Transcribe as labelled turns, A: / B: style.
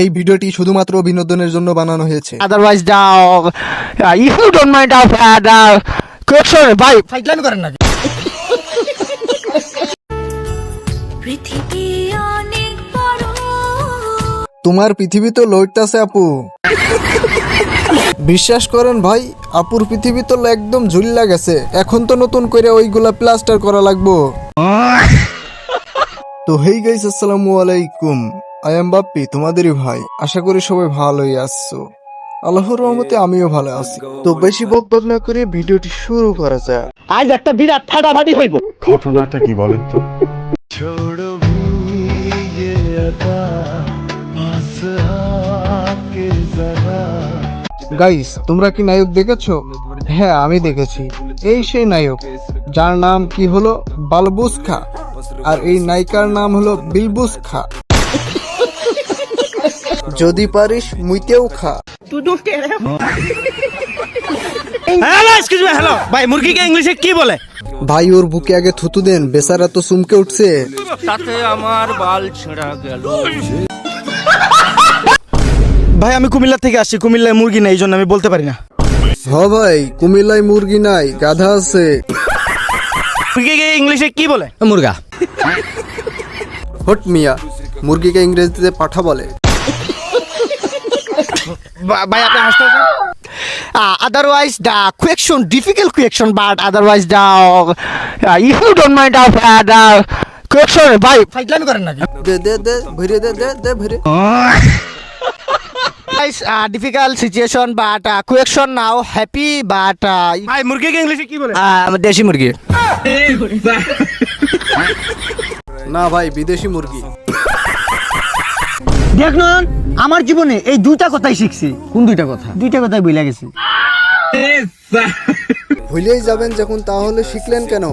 A: এই ভিডিওটি শুধুমাত্র বিনোদনের জন্য বানানো হয়েছে।
B: Otherwise, if you don't mind, question, bye. Fight করেন নাকি?
C: পৃথিবী অনেক বড়।
A: তোমার পৃথিবী তো লইতাছে আপু। বিশ্বাস করেন ভাই, আপুর পৃথিবী তো একদম ঝুল্লা গেছে। এখন তো নতুন করে ওইগুলা প্লাস্টার করা লাগবো। তো হেই গাইস, আসসালামু আলাইকুম। আই এম বাপ্পি, তোমাদেরই ভাই। আশা করি সবাই ভালোই আছো। আল্লাহর রহমতে আমিও ভালো আছি। তো বেশি বকবক না করে ভিডিওটি শুরু করা যাক।
B: আজ একটা বিরাট ফাটাফাটি হইব।
D: ঘটনাটা কি বলেন তো?
A: গাইস, তোমরা কি নায়ক দেখেছো? হ্যাঁ, আমি দেখেছি। এই সেই নায়ক যার নাম কি হলো বালবুস খা, আর এই নায়িকার নাম হলো বিলবুস খা। যদি পারিস মুইতেও খা।
B: হ্যালো, এক্সকিউজ মি, হ্যালো ভাই, মুরগিকে ইংলিশে কি বলে?
A: ভাই ওর বুকে আগে থুতু দেন, বেচারা তো চুমকে উঠছে।
B: তাতে আমার বাল ছেঁড়া গেল।
E: ভাই আমি কুমিল্লা থেকে আসছি, কুমিল্লায় মুরগি নেই, এই জন্য আমি বলতে পারি না।
A: হ ভাই, কুমিল্লায় মুরগি নাই, গাধা আছে।
B: মুরগিকে ইংলিশে কি বলে?
E: মুরগা।
A: হট মিয়া, মুরগিকে ইংরেজিতে পাঠা বলে।
B: ভাই আপনি হাসতে আছেন? Otherwise, the question, difficult question, but otherwise, if you don't mind, question, bye. Fight করেন নাকি?
A: দে দে দে ভরে দে দে দে ভরে।
B: Guys, difficult situation, but question now, happy, but
E: ভাই মুরগিকে ইংলিশে কি বলে?
B: দেশি মুরগি।
A: না ভাই, বিদেশি মুরগি।
B: দেখুন, আমার জীবনে এই দুইটা কথাই শিখছি। কোন দুইটা কথা? দুইটা কথাই ভুলে গেছি।
A: ভুলেই যাবেন যখন, তাহলে শিখলেন কেন?